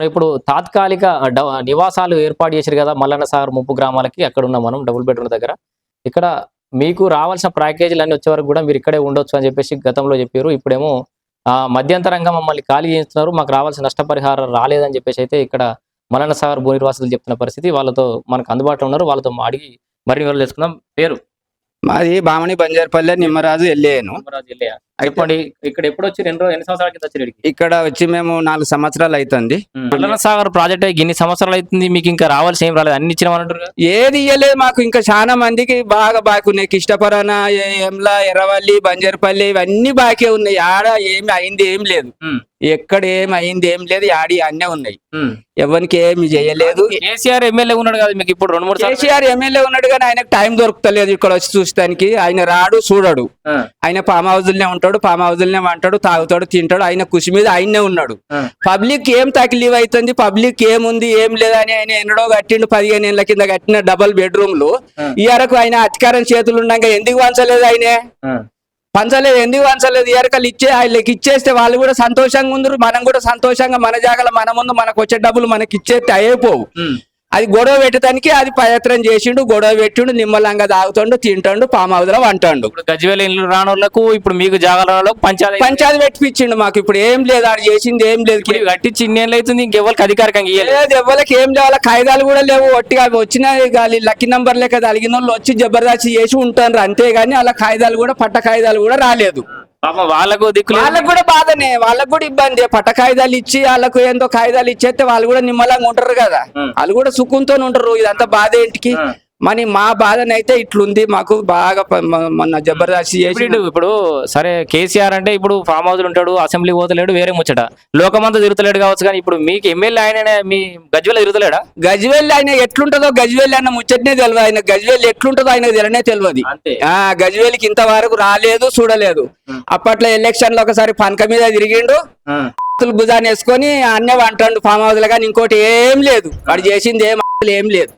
ఇప్పుడు తాత్కాలిక నివాసాలు ఏర్పాటు చేశారు కదా! మల్లన్న సాగర్ ముంపు గ్రామాలకి. అక్కడున్నాం మనం డబుల్ బెడ్‌రూమ్ దగ్గర. ఇక్కడ మీకు రావాల్సిన ప్యాకేజీలన్నీ వచ్చే వరకు గూడా మీరు ఇక్కడే ఉండొచ్చు అని జెప్పేసి గతంలో జెప్పిర్రు. ఇప్పుడేమో మధ్యంతరంగా మమ్మల్ని ఖాళీ చేయిస్తున్నారు. మాకు రావాల్సిన నష్టపరిహారం రాలేదని జెప్పేసయితే ఇక్కడ మల్లన్న సాగర్ భూ నిర్వాసితులు చెప్తున్న పరిస్థితి. వాళ్ళతో మనకు అందుబాటులో ఉన్నారు. వాళ్ళతో అడిగి మరిన్ని వివరాలు తెలుసుకుందాం. పేరు? మాది బామణి బంజారపల్లె నిమ్మరాజు ఎల్లేను. నిమ్మరాజు ఎల్లయ్య. చెప్పండి, ఇక్కడ ఎప్పుడొచ్చిర్రు? ఎన్ని సంవత్సరాల కింద వచ్చిర్రు ఈడికి? ఇక్కడ వచ్చి మేము 4 సంవత్సరాలు అవుతుంది. మల్లన్న సాగర్ ప్రాజెక్ట్ ఇన్ని సంవత్సరాలు అవుతుంది, మీకు ఇంకా రావాల్సి ఏం రాలేదు, అన్ని ఇచ్చినామనంటారు. ఏది ఇయ్యలేదు మాకు. ఇంకా చాలా మందికి బాగా బాకీ ఉన్నాయి. కిష్టపరాన, ఎమ్లా, ఎర్రవల్లి, బంజారపల్లి ఇవన్నీ బాకీ ఉన్నాయి. ఆడ ఏమి అయింది ఏం లేదు. ఎక్కడ ఏమి అయింది ఏం లేదు. ఆడి అన్నీ ఉన్నాయి. ఎవరికి ఏమి చేయలేదు. కేసీఆర్ ఎమ్మెల్యే ఉన్నాడు కదా మీకు ఇప్పుడు 2-3 సార్లు. కేసీఆర్ ఎమ్మెల్యే ఉన్నాడు కానీ ఆయనకు టైం దొరుకుతలేదు ఇక్కడ వచ్చి చూస్తానికి. ఆయన రాడు చూడడు. ఆయన ఫామ్ హౌజులనే ఉంటాడు, ఫామ్ హౌజులనే అంటాడు, తాగుతాడు, తింటాడు. ఆయన కృషి మీద ఆయనే ఉన్నాడు. పబ్లిక్ ఏం తక్లీఫ్ అవుతుంది, పబ్లిక్ ఏముంది ఏం లేదని ఆయన ఎన్నడో కట్టిండు. 15 ఏళ్ల కింద కట్టిన డబల్ బెడ్రూమ్లు ఈ వరకు ఆయన అధికారం చేతులు ఉన్నాక ఎందుకు వంచలేదు? ఆయనే పంచలేదు. ఎందుకు పంచలేదు? ఎరకలు వాళ్ళకి ఇచ్చేస్తే వాళ్ళు కూడా సంతోషంగా ఉందరు, మనం కూడా సంతోషంగా మన జాగాలో మన ముందు మనకు వచ్చే డబ్బులు మనకి ఇచ్చేస్తే అయిపోవు. అది గొడవ పెట్టడానికి అది ప్రయత్నం చేసిండు. గొడవ పెట్టిండు, నిమ్మలంగా తాగుతాడు, తింటాడు, పామ్ హౌస్ లో వంటాడు. గజ్వేల్ ఇల్లు రానోళ్లకు ఇప్పుడు మీకు జాగాల పంచాయతీ పెట్టిపించిండు. మాకు ఇప్పుడు ఏం లేదు, ఆడు చేసింది ఏం లేదు. కట్టించి ఇన్నేళ్ళు అవుతుంది, ఇంకెవరికి అధికారికంగా లేదు. ఎవరికి ఏం లేవు, కాయిదాలు కూడా లేవు. ఒట్టిగా వచ్చిన లక్కీ నంబర్ లెక్క కలిగిన వాళ్ళు వచ్చి జబర్దస్త్ చేసి ఉంటారు అంతేగాని అలా కాయిదాలు కూడా పట్ట కాయిదాలు కూడా రాలేదు. వాళ్ళకు వాళ్ళకు కూడా బాధనే, వాళ్ళకు కూడా ఇబ్బంది. పట్ట కాయిదాలు ఇచ్చి వాళ్ళకు ఏందో కాయిదాలు ఇచ్చేస్తే వాళ్ళు కూడా నిమ్మలంగా ఉంటారు కదా. వాళ్ళు కూడా సుఖంతో ఉంటారు. ఇదంతా బాధ ఏంటికి? మరి మా బాధనైతే ఇట్లుంది. మాకు బాగా మొన్న జబర్దస్త్ చేసి ఇప్పుడు సరే కేసీఆర్ అంటే ఇప్పుడు ఫామ్ హౌస్ ఉంటాడు, అసెంబ్లీ పోతలేడు, వేరే ముచ్చట. లోకమంతా తిరుగుతలేడు కావచ్చు, కానీ ఇప్పుడు మీకు ఎమ్మెల్యే ఆయన మీ గజ్వేల్ తిరుగుతలేడా? గజ్వేల్ ఆయన ఎట్లుంటదో గజ్వేల్ అన్న ముచ్చటనే తెలియదు. ఆయన గజ్వేల్ ఎట్లుంటదో ఆయనకు తెలియనే తెలియదు. గజ్వేల్కి ఇంతవరకు రాలేదు, చూడలేదు. అప్పట్లో ఎలక్షన్ లో ఒకసారి పనక మీద తిరిగిండు, భుజాన్ని వేసుకొని అన్నే అంటాడు ఫామ్ హౌస్ లో. కానీ ఇంకోటి ఏం లేదు, వాడు చేసింది ఏం లేదు.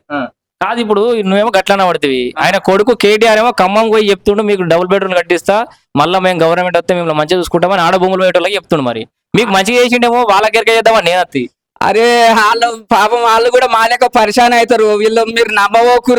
కాదు, ఇప్పుడు నువ్వేమో గట్లనే పడుతుంది. ఆయన కొడుకు కేటీఆర్ ఏమో ఖమ్మం పోయి చెప్తుండు మీకు డబుల్ బెడ్రూమ్ కట్టిస్తా, మళ్ళీ మేము గవర్నమెంట్ వస్తే మేము మంచిగా చూసుకుంటామని ఆడ భూములు పోయేటోళ్ళకి చెప్తుండు. మరి మీకు మంచిగా చేసిండేమో వాళ్ళకెరకే చేద్దామని నేను అత్తి. అరే వాళ్ళు పాపం వాళ్ళు కూడా మా లెక్క పరిశాన్ అవుతారు. వీళ్ళు మీరు నమ్మవోకు